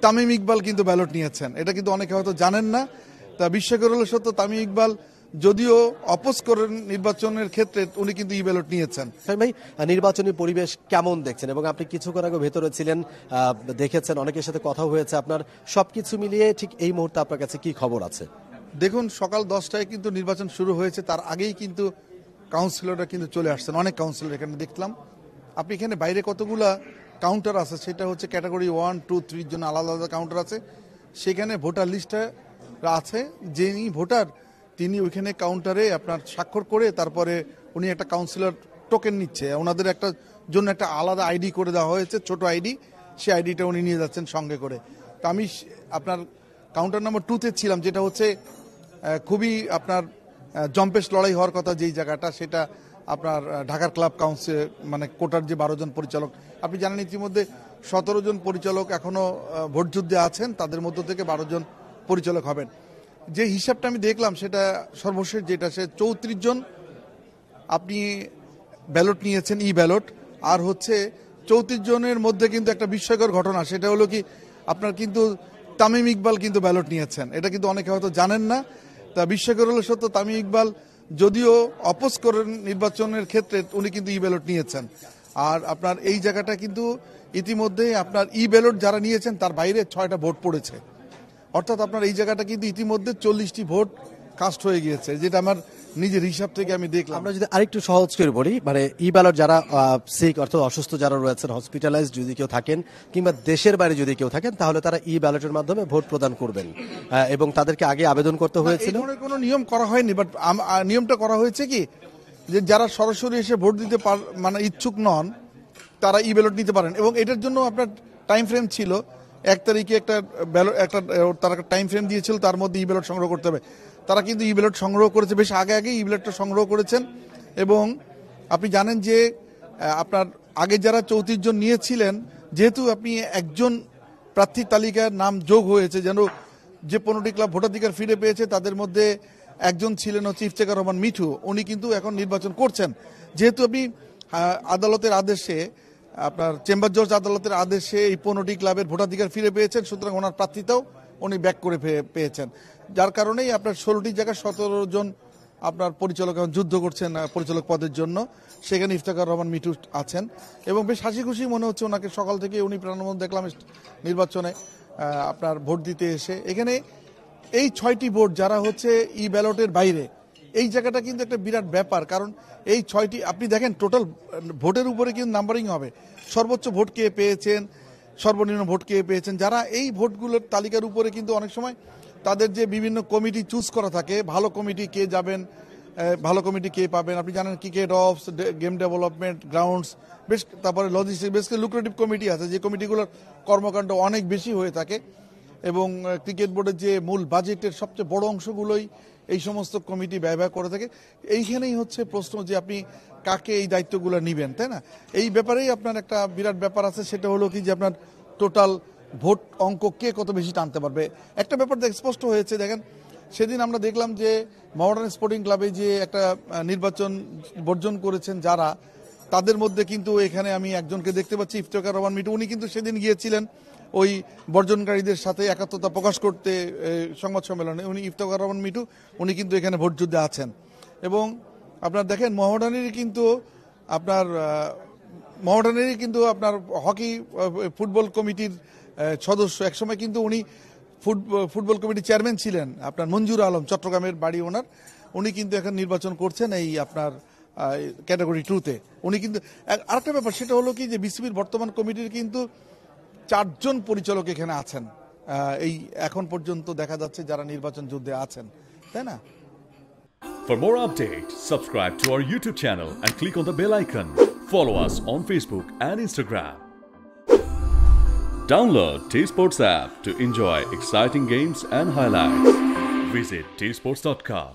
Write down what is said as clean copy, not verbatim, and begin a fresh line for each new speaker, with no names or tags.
তামিম ইকবাল কিন্তু ব্যালট নিয়েছেন, এটা কিন্তু অনেকে হয়তো জানেন না। তা বিস্ময়কর হলো সত্য, তামিম ইকবাল যদিও অপোজ করেন নির্বাচনের ক্ষেত্রে, উনি কিন্তু ই ব্যালট নিয়েছেন।
ভাই, নির্বাচনী পরিবেশ কেমন দেখছেন? এবং আপনি কিছুক্ষণ আগে ভেতরে ছিলেন, দেখেছেন, অনেকের সাথে কথা হয়েছে আপনার, সবকিছু মিলিয়ে ঠিক এই মুহূর্তে আপনার কাছে কি খবর আছে?
দেখুন, সকাল 10টায় কিন্তু নির্বাচন শুরু হয়েছে, তার আগেই কিন্তু কাউন্সিলররা কিন্তু চলে আসছেন, অনেক কাউন্সিলর এখানে দেখলাম। আপনি এখানে বাইরে কতগুলা কাউন্টার আছে, সেটা হচ্ছে ক্যাটাগরি 1, 2, 3 জন্য আলাদা আলাদা কাউন্টার আছে। সেখানে ভোটার লিস্টটা আছে, যিনি ভোটার তিনি ওইখানে কাউন্টারে আপনার স্বাক্ষর করে তারপরে উনি একটা কাউন্সিলর টোকেন নিচ্ছে, ওনাদের একটা জন্য একটা আলাদা আইডি করে দেওয়া হয়েছে, ছোট আইডি, সেই আইডিটা উনি নিয়ে যাচ্ছেন সঙ্গে করে। তো আমি আপনার কাউন্টার নাম্বার 2-তে ছিলাম, যেটা হচ্ছে খুবই আপনার জম্পেশ লড়াই হওয়ার কথা যেই জায়গাটা, সেটা আপনার ঢাকার ক্লাব কাউন্সিল মানে কোটার যে 12 জন পরিচালক, আপনি জানেন ইতিমধ্যে 17 জন পরিচালক এখনো ভোটযুদ্ধে আছেন, তাদের মধ্য থেকে 12 জন পরিচালক হবেন। যে হিসাবটা আমি দেখলাম সেটা সর্বশেষ যেটা, সে 34 জন আপনি ব্যালট নিয়েছেন, ই ব্যালট। আর হচ্ছে 34 জনের মধ্যে কিন্তু একটা বিস্ময়কর ঘটনা, সেটা হলো কি আপনার কিন্তু তামিম ইকবাল কিন্তু ব্যালট নিয়েছেন, এটা কিন্তু অনেকে হয়তো জানেন না। তা বিস্ময়কর হলো সত্য, তামিম ইকবাল যদিও অপোজ করেন নির্বাচনের ক্ষেত্রে, উনি কিন্তু ই ব্যালট নিয়েছেন। আর আপনার এই জায়গাটা কিন্তু ইতিমধ্যে আপনার ই ব্যালট যারা নিয়েছেন তার বাইরে 6টা ভোট পড়েছে, অর্থাৎ আপনার এই জায়গাটা কিন্তু ইতিমধ্যে 40টি ভোট কাস্ট হয়ে গিয়েছে, যেটা আমার নিজের হিসাব থেকে আমি দেখলাম।
আমরা যদি আরেকটু সহজ করে বলি, মানে ই ব্যালট যারা সিক অর্থাৎ অসুস্থ যারা রয়েছেন, হসপিটালাইজড যদি কেউ থাকেন কিংবা দেশের বাইরে যদি কেউ থাকেন, তাহলে তারা ই ব্যালটের মাধ্যমে ভোট প্রদান করবেন, এবং তাদেরকে আগে আবেদন করতে হয়েছিল।
কোনো নিয়ম করা হয়নি, বাট নিয়মটা করা হয়েছে কি যে যারা সরাসরি এসে ভোট দিতে মানে ইচ্ছুক নন, তারা ই ব্যালট নিতে পারেন। এবং এটার জন্য আপনার টাইম ফ্রেম ছিল, 1 তারিখে একটা ব্যালট, তারা একটা টাইম ফ্রেম দিয়েছিল, তার মধ্যে ই ব্যালট সংগ্রহ করতে হবে। তারা কিন্তু ই ব্যালট সংগ্রহ করেছে, বেশ আগে আগে ই ব্যালটটা সংগ্রহ করেছেন। এবং আপনি জানেন যে আপনার আগে যারা 34 জন নিয়েছিলেন, যেহেতু আপনি একজন প্রার্থী তালিকার নাম যোগ হয়েছে, যেন যে 15টি ক্লাব ভোটাধিকার ফিরে পেয়েছে তাদের মধ্যে একজন ছিলেন হচ্ছে ইফতেখার রহমান মিঠু, উনি কিন্তু এখন নির্বাচন করছেন। যেহেতু আপনি আদালতের আদেশে, আপনার চেম্বার জজ আদালতের আদেশে এই 15টি ক্লাবের ভোটাধিকার ফিরে পেয়েছেন, সুতরাং ওনার প্রার্থীতাও উনি ব্যাক করে পেয়েছেন, যার কারণেই আপনার 16টি জায়গায় 17 জন আপনার পরিচালক এখন যুদ্ধ করছেন পরিচালক পদের জন্য। সেখানে ইফতেখার রহমান মিঠু আছেন এবং বেশ হাসি খুশি মনে হচ্ছে ওনাকে, সকাল থেকে উনি প্রাণবন্ত দেখলাম নির্বাচনে আপনার ভোট দিতে এসে। এখানে এই 6টি ভোট যারা হচ্ছে ই ব্যালটের বাইরে, এই জায়গাটা কিন্তু একটা বিরাট ব্যাপার, কারণ এই 6টি আপনি দেখেন টোটাল ভোটের উপরে কিন্তু নাম্বারিং হবে, সর্বোচ্চ ভোট কে পেয়েছেন, সর্বনিম্ন ভোট কে পেয়েছেন। যারা এই ভোটগুলোর তালিকার উপরে কিন্তু অনেক সময় তাদের যে বিভিন্ন কমিটি চুজ করা থাকে, ভালো কমিটি কে যাবেন, ভালো কমিটি কে পাবেন, আপনি জানেন ক্রিকেট অফস, গেম ডেভেলপমেন্ট, গ্রাউন্ডস, বেশ, তারপরে লজিস্টিক্স, বেশ লুক্রেটিভ কমিটি আছে, যে কমিটিগুলোর কর্মকাণ্ড অনেক বেশি হয়ে থাকে। এবং ক্রিকেট বোর্ডের যে মূল বাজেটের সবচেয়ে বড় অংশগুলোই এই সমস্ত কমিটি ব্যয় করে থাকে। এইখানেই হচ্ছে প্রশ্ন যে আপনি কাকে এই দায়িত্বগুলো নেবেন, তাই না? এই ব্যাপারেই আপনার একটা বিরাট ব্যাপার আছে, সেটা হলো কি যে আপনার টোটাল ভোট অঙ্ক কে কত বেশি টানতে পারবে। একটা ব্যাপার স্পষ্ট হয়েছে, দেখেন সেদিন আমরা দেখলাম যে মডার্ন স্পোর্টিং ক্লাবে যে একটা নির্বাচন বর্জন করেছেন যারা, তাদের মধ্যে কিন্তু এখানে আমি একজনকে দেখতে পাচ্ছি, ইফতেখার রহমান মিঠু, উনি কিন্তু সেদিন গিয়েছিলেন ওই বর্জনকারীদের সাথে একাত্মতা প্রকাশ করতে সংবাদ সম্মেলনে। উনি ইফতেখার রহমান মিঠু, উনি কিন্তু এখানে ভোট যুদ্ধে আছেন। এবং আপনার দেখেন মোহামেডানেরই কিন্তু আপনার হকি ফুটবল কমিটির সদস্য, একসময় কিন্তু উনি ফুটবল কমিটির চেয়ারম্যান ছিলেন, আপনার মঞ্জুর আলম, চট্টগ্রামের বাড়ি ওনার, উনি কিন্তু এখন নির্বাচন করছেন এই আপনার ক্যাটাগরি 2-তে। উনি কিন্তু আরেকটা ব্যাপার, সেটা হলো কি যে বিসিবির বর্তমান কমিটির কিন্তু 4 জন পরিচালক এখানে আছেন, এই এখন পর্যন্ত দেখা যাচ্ছে যারা নির্বাচন যুদ্ধে আছেন, তাই না?
For more updates, subscribe to our YouTube channel and click on the bell icon. Follow us on Facebook and Instagram. Download T-Sports app to enjoy exciting games and highlights. Visit tsports.com.